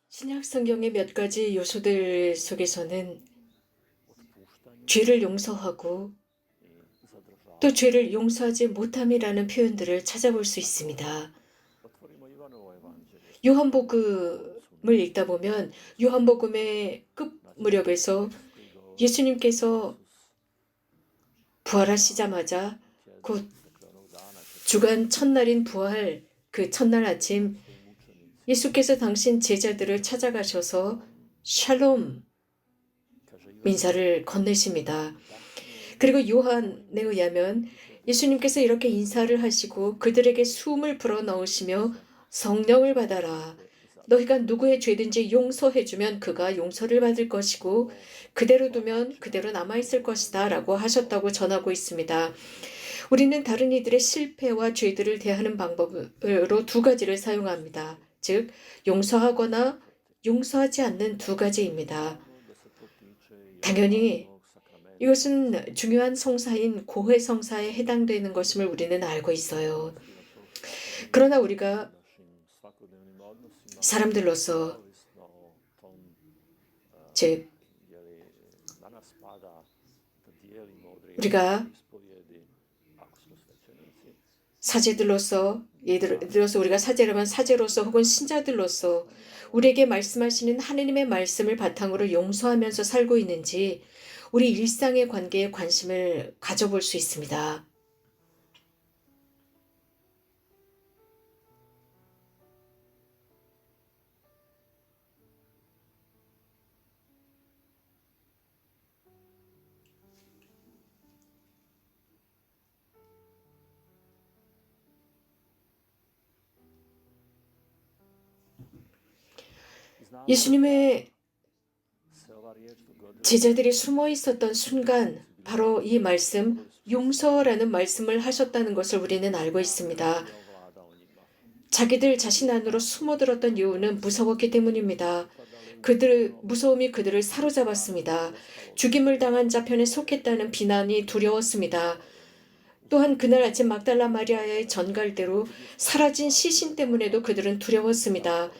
신약 성경의 몇 가지 요소들 속에서는 죄를 용서하고 또 죄를 용서하지 못함이라는 표현들을 찾아볼 수 있습니다. 요한복음을 읽다 보면 요한복음의 끝 무렵에서 예수님께서 부활하시자마자 곧 주간 첫날인 부활 그 첫날 아침 예수께서 당신 제자들을 찾아가셔서 샬롬 인사를 건네십니다. 그리고 요한에 의하면 예수님께서 이렇게 인사를 하시고 그들에게 숨을 불어넣으시며 성령을 받아라. 너희가 누구의 죄든지 용서해주면 그가 용서를 받을 것이고 그대로 두면 그대로 남아있을 것이다 라고 하셨다고 전하고 있습니다. 우리는 다른 이들의 실패와 죄들을 대하는 방법으로 두 가지를 사용합니다. 즉 용서하거나 용서하지 않는 두 가지입니다. 당연히 이것은 중요한 성사인 고해 성사에 해당되는 것임을 우리는 알고 있어요. 그러나 우리가 사람들로서 즉 우리가 사제들로서 예를 들어서 우리가 사제라면 사제로서 혹은 신자들로서 우리에게 말씀하시는 하느님의 말씀을 바탕으로 용서하면서 살고 있는지 우리 일상의 관계에 관심을 가져볼 수 있습니다. 예수님의 제자들이 숨어 있었던 순간 바로 이 말씀, 용서라는 말씀을 하셨다는 것을 우리는 알고 있습니다. 자기들 자신 안으로 숨어들었던 이유는 무서웠기 때문입니다. 무서움이 그들을 사로잡았습니다. 죽임을 당한 자 편에 속했다는 비난이 두려웠습니다. 또한 그날 아침 막달라 마리아의 전갈대로 사라진 시신 때문에도 그들은 두려웠습니다.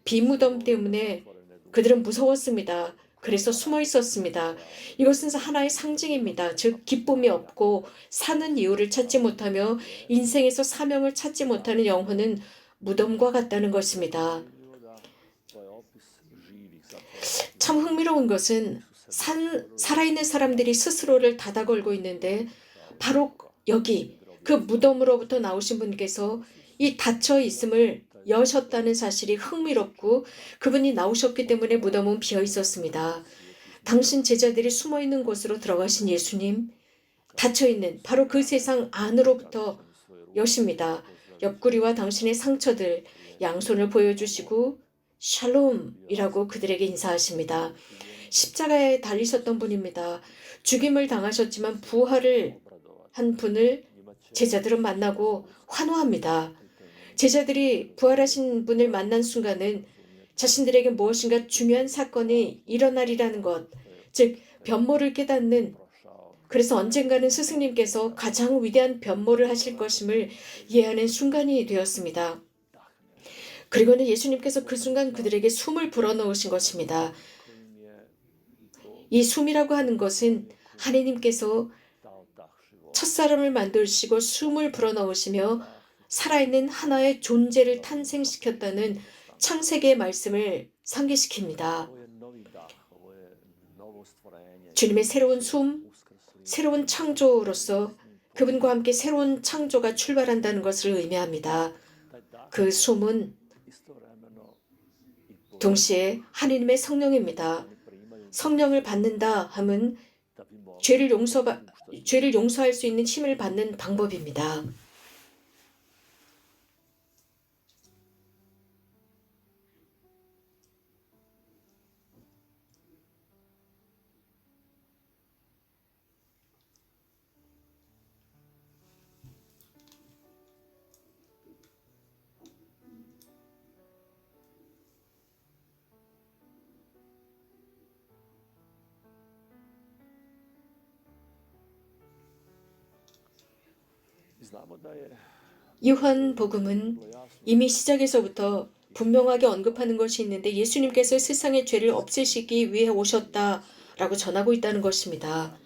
비무덤 때문에 그들은 무서웠습니다. 그래서 숨어 있었습니다. 이것은 하나의 상징입니다. 즉 기쁨이 없고 사는 이유를 찾지 못하며 인생에서 사명을 찾지 못하는 영혼은 무덤과 같다는 것입니다. 참 흥미로운 것은 살아있는 사람들이 스스로를 닫아 걸고 있는데 바로 여기 그 무덤으로부터 나오신 분께서 이 닫혀 있음을 여셨다는 사실이 흥미롭고 그분이 나오셨기 때문에 무덤은 비어 있었습니다. 당신 제자들이 숨어 있는 곳으로 들어가신 예수님, 닫혀 있는 바로 그 세상 안으로부터 여십니다. 옆구리와 당신의 상처들, 양손을 보여주시고 샬롬이라고 그들에게 인사하십니다. 십자가에 달리셨던 분입니다. 죽임을 당하셨지만 부활을 한 분을 제자들은 만나고 환호합니다. 제자들이 부활하신 분을 만난 순간은 자신들에게 무엇인가 중요한 사건이 일어나리라는 것, 즉 변모를 깨닫는, 그래서 언젠가는 스승님께서 가장 위대한 변모를 하실 것임을 이해하는 순간이 되었습니다. 그리고는 예수님께서 그 순간 그들에게 숨을 불어넣으신 것입니다. 이 숨이라고 하는 것은 하나님께서 첫사람을 만드시고 숨을 불어넣으시며 살아있는 하나의 존재를 탄생시켰다는 창세기의 말씀을 상기시킵니다. 주님의 새로운 숨, 새로운 창조로서 그분과 함께 새로운 창조가 출발한다는 것을 의미합니다. 그 숨은 동시에 하느님의 성령입니다. 성령을 받는다 함은 죄를 용서할 수 있는 힘을 받는 방법입니다. 요한복음은 이미 시작에서부터 분명하게 언급하는 것이 있는데 예수님께서 세상의 죄를 없애시기 위해 오셨다라고 전하고 있다는 것입니다.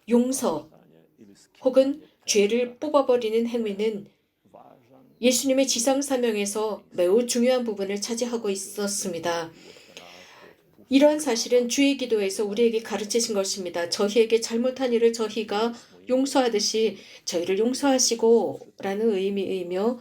용서 혹은 죄를 뽑아버리는 행위는 예수님의 지상사명에서 매우 중요한 부분을 차지하고 있었습니다. 이러한 사실은 주의 기도에서 우리에게 가르치신 것입니다. 저희에게 잘못한 일을 저희가 용서하듯이 저희를 용서하시고 라는 의미이며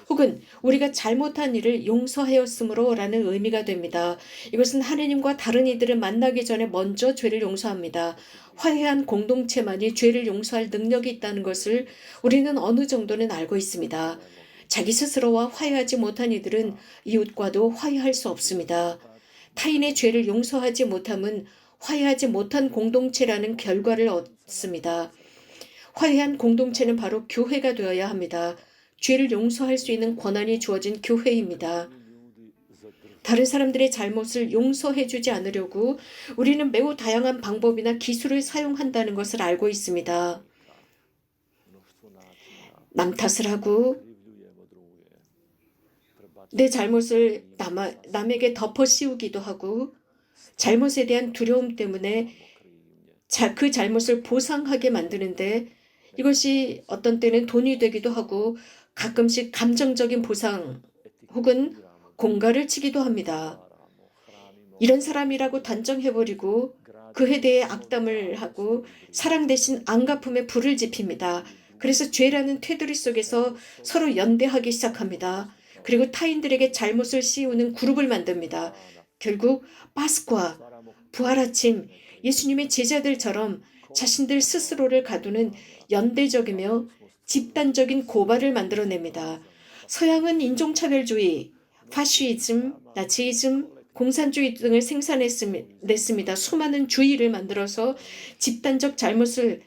혹은 우리가 잘못한 일을 용서하였으므로 라는 의미가 됩니다. 이것은 하느님과 다른 이들을 만나기 전에 먼저 죄를 용서합니다. 화해한 공동체만이 죄를 용서할 능력이 있다는 것을 우리는 어느 정도는 알고 있습니다. 자기 스스로와 화해하지 못한 이들은 이웃과도 화해할 수 없습니다. 타인의 죄를 용서하지 못함은 화해하지 못한 공동체라는 결과를 얻습니다. 화해한 공동체는 바로 교회가 되어야 합니다. 죄를 용서할 수 있는 권한이 주어진 교회입니다. 다른 사람들의 잘못을 용서해주지 않으려고 우리는 매우 다양한 방법이나 기술을 사용한다는 것을 알고 있습니다. 남 탓을 하고 내 잘못을 남에게 덮어 씌우기도 하고 잘못에 대한 두려움 때문에 그 잘못을 보상하게 만드는데 이것이 어떤 때는 돈이 되기도 하고 가끔씩 감정적인 보상 혹은 공갈을 치기도 합니다. 이런 사람이라고 단정해버리고 그에 대해 악담을 하고 사랑 대신 안갚음에 불을 지핍니다. 그래서 죄라는 테두리 속에서 서로 연대하기 시작합니다. 그리고 타인들에게 잘못을 씌우는 그룹을 만듭니다. 결국 파스쿠아, 부활아침, 예수님의 제자들처럼 자신들 스스로를 가두는 연대적이며 집단적인 고발을 만들어냅니다. 서양은 인종차별주의, 파시즘, 나치즘, 공산주의 등을 생산했습니다. 수많은 주의를 만들어서 집단적 잘못을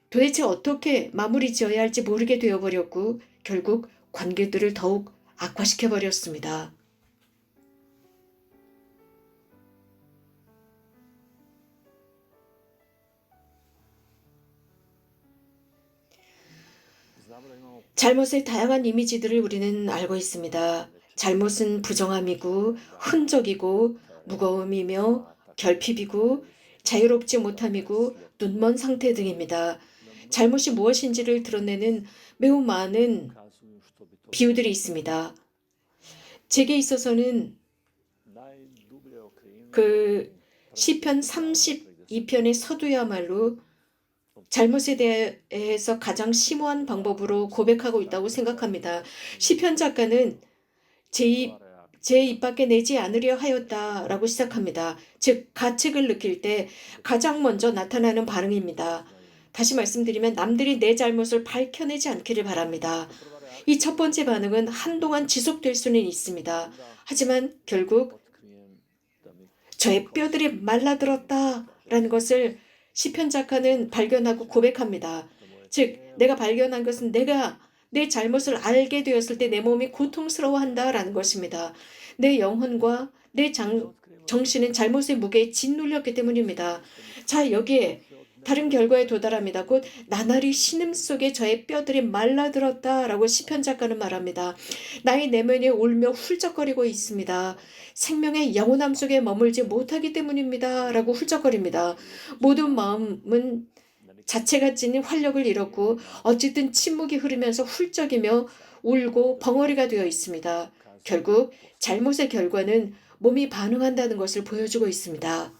도대체 어떻게 마무리 지어야 할지 모르게 되어버렸고 결국 관계들을 더욱 악화시켜버렸습니다. 잘못의 다양한 이미지들을 우리는 알고 있습니다. 잘못은 부정함이고 흔적이고 무거움이며 결핍이고 자유롭지 못함이고 눈먼 상태 등입니다. 잘못이 무엇인지를 드러내는 매우 많은 비유들이 있습니다. 제게 있어서는 그 시편 32편의 서두야말로 잘못에 대해서 가장 심오한 방법으로 고백하고 있다고 생각합니다. 시편 작가는 제 입 밖에 내지 않으려 하였다라고 시작합니다. 즉 가책을 느낄 때 가장 먼저 나타나는 반응입니다. 다시 말씀드리면 남들이 내 잘못을 밝혀내지 않기를 바랍니다. 이 첫 번째 반응은 한동안 지속될 수는 있습니다. 하지만 결국 저의 뼈들이 말라들었다라는 것을 시편 작가는 발견하고 고백합니다. 즉 내가 발견한 것은 내가 내 잘못을 알게 되었을 때 내 몸이 고통스러워한다라는 것입니다. 내 영혼과 내 정신은 잘못의 무게에 짓눌렸기 때문입니다. 자, 여기에 다른 결과에 도달합니다. 곧 나날이 신음 속에 저의 뼈들이 말라들었다라고 시편 작가는 말합니다. 나의 내면이 울며 훌쩍거리고 있습니다. 생명의 영원함 속에 머물지 못하기 때문입니다. 라고 훌쩍거립니다. 모든 마음은 자체가 지닌 활력을 잃었고 어쨌든 침묵이 흐르면서 훌쩍이며 울고 벙어리가 되어 있습니다. 결국 잘못의 결과는 몸이 반응한다는 것을 보여주고 있습니다.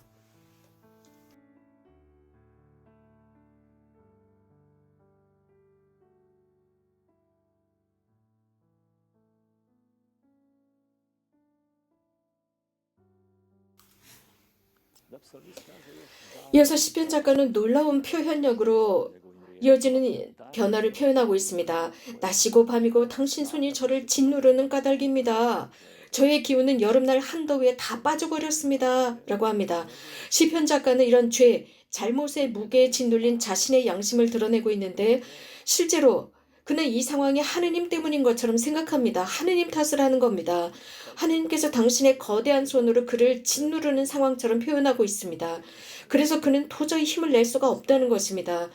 이어서 시편 작가는 놀라운 표현력으로 이어지는 변화를 표현하고 있습니다. 낮이고 밤이고 당신 손이 저를 짓누르는 까닭입니다. 저의 기운은 여름날 한더위에 다 빠져버렸습니다. 라고 합니다. 시편 작가는 이런 죄, 잘못의 무게에 짓눌린 자신의 양심을 드러내고 있는데 실제로 그는 이 상황이 하느님 때문인 것처럼 생각합니다. 하느님 탓을 하는 겁니다. 하느님께서 당신의 거대한 손으로 그를 짓누르는 상황처럼 표현하고 있습니다. 그래서 그는 도저히 힘을 낼 수가 없다는 것입니다.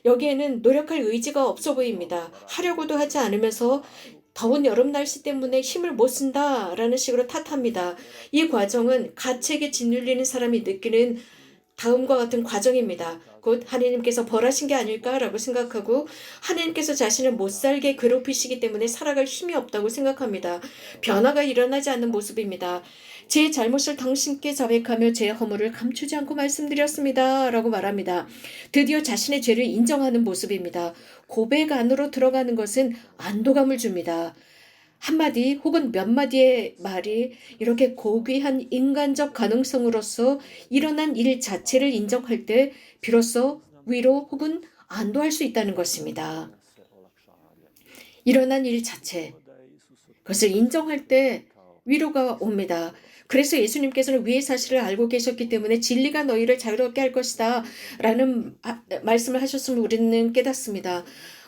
여기에는 노력할 의지가 없어 보입니다. 하려고도 하지 않으면서 더운 여름 날씨 때문에 힘을 못 쓴다라는 식으로 탓합니다. 이 과정은 가책에 짓눌리는 사람이 느끼는 다음과 같은 과정입니다. 곧 하나님께서 벌하신 게 아닐까라고 생각하고 하나님께서 자신을 못 살게 괴롭히시기 때문에 살아갈 힘이 없다고 생각합니다. 변화가 일어나지 않는 모습입니다. 제 잘못을 당신께 자백하며 제 허물을 감추지 않고 말씀드렸습니다. 라고 말합니다. 드디어 자신의 죄를 인정하는 모습입니다. 고백 안으로 들어가는 것은 안도감을 줍니다. 한마디 혹은 몇 마디의 말이 이렇게 고귀한 인간적 가능성으로서 일어난 일 자체를 인정할 때 비로소 위로 혹은 안도할 수 있다는 것입니다. 일어난 일 자체, 그것을 인정할 때 위로가 옵니다. 그래서 예수님께서는 위의 사실을 알고 계셨기 때문에 진리가 너희를 자유롭게 할 것이다 라는 말씀을 하셨음을 우리는 깨닫습니다.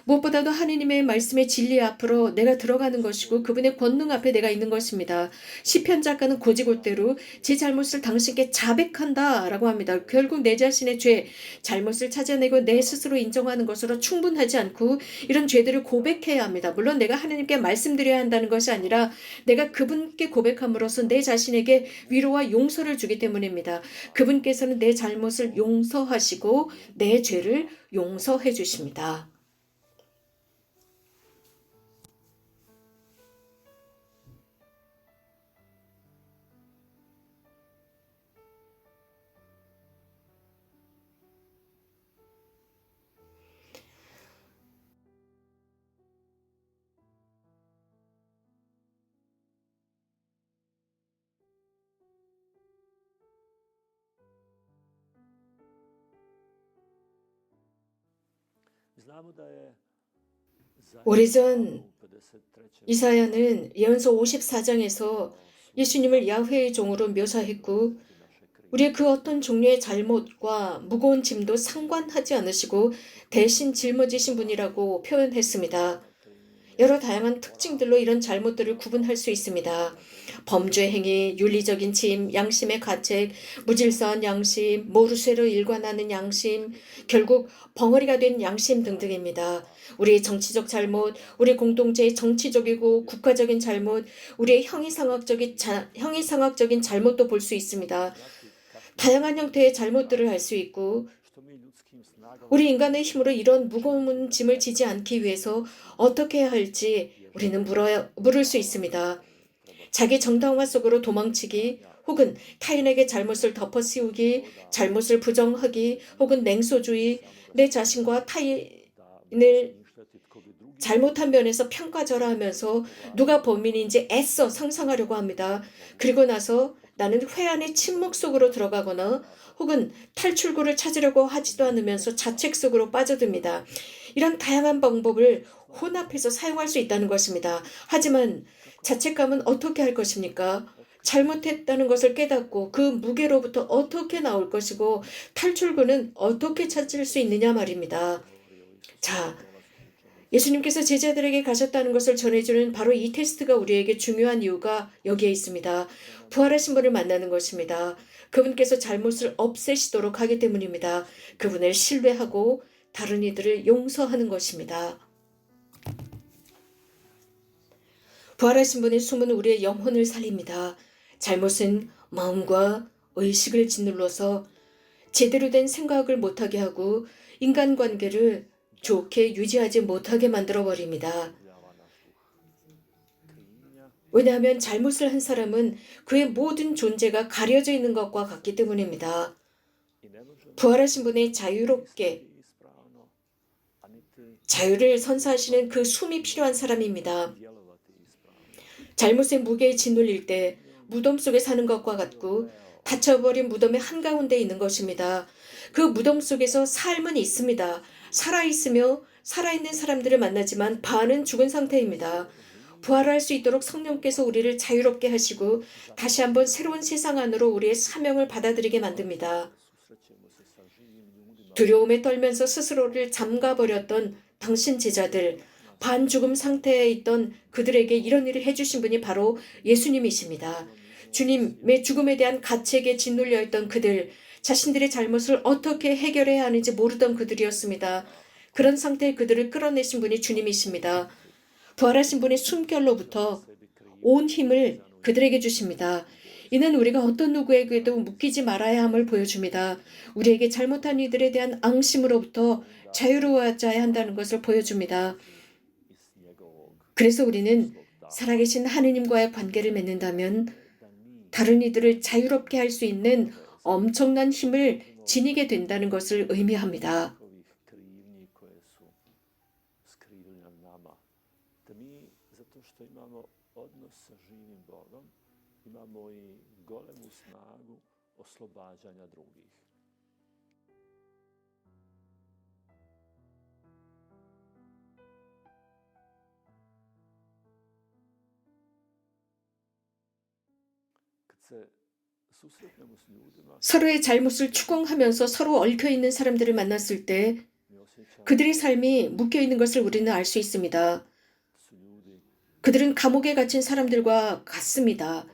무엇보다도 하느님의 말씀의 진리 앞으로 내가 들어가는 것이고 그분의 권능 앞에 내가 있는 것입니다. 시편 작가는 고지골대로 제 잘못을 당신께 자백한다 라고 합니다. 결국 내 자신의 죄, 잘못을 찾아내고 내 스스로 인정하는 것으로 충분하지 않고 이런 죄들을 고백해야 합니다. 물론 내가 하느님께 말씀드려야 한다는 것이 아니라 내가 그분께 고백함으로써 내 자신에게 위로와 용서를 주기 때문입니다. 그분께서는 내 잘못을 용서하시고 내 죄를 용서해 주십니다. 오래전 이사야는 예언서 54장에서 예수님을 야훼의 종으로 묘사했고 우리의 그 어떤 종류의 잘못과 무거운 짐도 상관하지 않으시고 대신 짊어지신 분이라고 표현했습니다. 여러 다양한 특징들로 이런 잘못들을 구분할 수 있습니다. 범죄 행위, 윤리적인 짐, 양심의 가책, 무질서한 양심, 모르쇠로 일관하는 양심, 결국 벙어리가 된 양심 등등입니다. 우리의 정치적 잘못, 우리 공동체의 정치적이고 국가적인 잘못, 우리의 형이상학적인 잘못도 볼 수 있습니다. 다양한 형태의 잘못들을 할 수 있고 우리 인간의 힘으로 이런 무거운 짐을 지지 않기 위해서 어떻게 해야 할지 우리는 물을 수 있습니다. 자기 정당화 속으로 도망치기 혹은 타인에게 잘못을 덮어씌우기, 잘못을 부정하기 혹은 냉소주의, 내 자신과 타인을 잘못한 면에서 평가절하하면서 누가 범인인지 애써 상상하려고 합니다. 그리고 나서 나는 회한의 침묵 속으로 들어가거나 혹은 탈출구를 찾으려고 하지도 않으면서 자책 속으로 빠져듭니다. 이런 다양한 방법을 혼합해서 사용할 수 있다는 것입니다. 하지만 자책감은 어떻게 할 것입니까? 잘못했다는 것을 깨닫고 그 무게로부터 어떻게 나올 것이고 탈출구는 어떻게 찾을 수 있느냐 말입니다. 자, 예수님께서 제자들에게 가셨다는 것을 전해주는 바로 이 테스트가 우리에게 중요한 이유가 여기에 있습니다. 부활하신 분을 만나는 것입니다. 그분께서 잘못을 없애시도록 하기 때문입니다. 그분을 신뢰하고 다른 이들을 용서하는 것입니다. 부활하신 분의 숨은 우리의 영혼을 살립니다. 잘못은 마음과 의식을 짓눌러서 제대로 된 생각을 못하게 하고 인간관계를 좋게 유지하지 못하게 만들어버립니다. 왜냐하면 잘못을 한 사람은 그의 모든 존재가 가려져 있는 것과 같기 때문입니다. 부활하신 분의 자유를 선사하시는 그 숨이 필요한 사람입니다. 잘못의 무게에 짓눌릴 때 무덤 속에 사는 것과 같고 닫혀버린 무덤의 한가운데 있는 것입니다. 그 무덤 속에서 삶은 있습니다. 살아있으며 살아있는 사람들을 만나지만 반은 죽은 상태입니다. 부활할 수 있도록 성령께서 우리를 자유롭게 하시고 다시 한번 새로운 세상 안으로 우리의 사명을 받아들이게 만듭니다. 두려움에 떨면서 스스로를 잠가버렸던 당신 제자들, 반죽음 상태에 있던 그들에게 이런 일을 해주신 분이 바로 예수님이십니다. 주님의 죽음에 대한 가책에 짓눌려 있던 그들, 자신들의 잘못을 어떻게 해결해야 하는지 모르던 그들이었습니다. 그런 상태의 그들을 끌어내신 분이 주님이십니다. 부활하신 분의 숨결로부터 온 힘을 그들에게 주십니다. 이는 우리가 어떤 누구에게도 묶이지 말아야 함을 보여줍니다. 우리에게 잘못한 이들에 대한 앙심으로부터 자유로워져야 한다는 것을 보여줍니다. 그래서 우리는 살아계신 하느님과의 관계를 맺는다면 다른 이들을 자유롭게 할 수 있는 엄청난 힘을 지니게 된다는 것을 의미합니다. 서로의 잘못을 추궁하면서 서로 얽혀있는 사람들을 만났을 때 그들의 삶이 묶여있는 것을 우리는 알 수 있습니다. 그들은 감옥에 갇힌 사람들과 같습니다.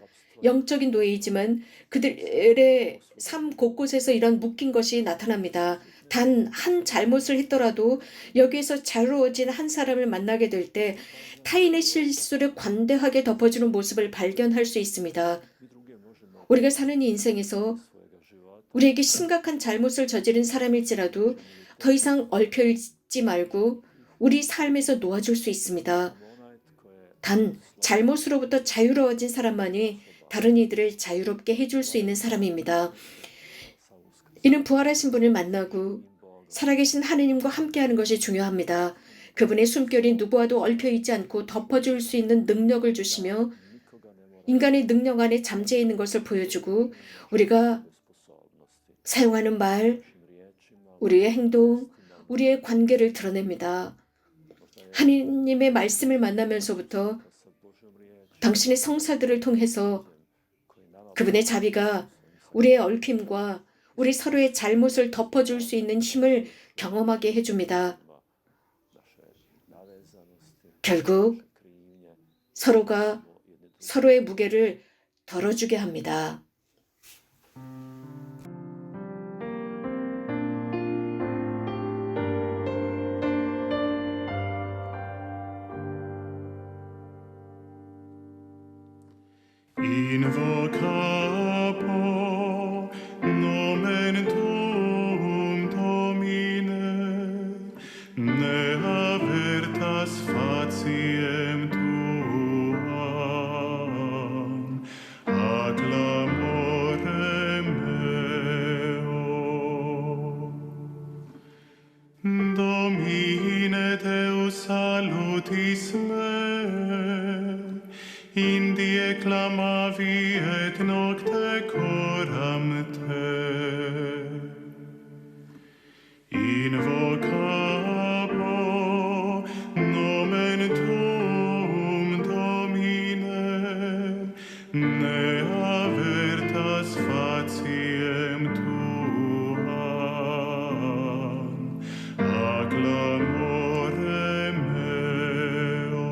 영적인 노예이지만 그들의 삶 곳곳에서 이런 묶인 것이 나타납니다. 단 한 잘못을 했더라도 여기에서 자유로워진 한 사람을 만나게 될 때 타인의 실수를 관대하게 덮어주는 모습을 발견할 수 있습니다. 우리가 사는 이 인생에서 우리에게 심각한 잘못을 저지른 사람일지라도 더 이상 얽혀있지 말고 우리 삶에서 놓아줄 수 있습니다. 단 잘못으로부터 자유로워진 사람만이 다른 이들을 자유롭게 해줄 수 있는 사람입니다. 이는 부활하신 분을 만나고 살아계신 하느님과 함께하는 것이 중요합니다. 그분의 숨결이 누구와도 얽혀있지 않고 덮어줄 수 있는 능력을 주시며 인간의 능력 안에 잠재해 있는 것을 보여주고 우리가 사용하는 말, 우리의 행동, 우리의 관계를 드러냅니다. 하느님의 말씀을 만나면서부터 당신의 성사들을 통해서 그분의 자비가 우리의 얽힘과 우리 서로의 잘못을 덮어줄 수 있는 힘을 경험하게 해줍니다. 결국 서로가 서로의 무게를 덜어주게 합니다. Invocabo nomen tuum Domine, ne avertas faciem tuam, acclamorem meo. Domine Deus salutis me, in die clamavi et nocte coram te. Invocabo nomen tuum Domine, ne avertas faciem tuam, acclamorem meo.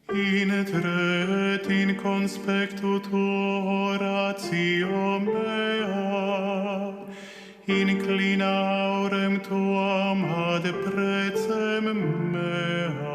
Intre et in conspectu tuo oratio mea, inclina aurem tuam ad precem mea.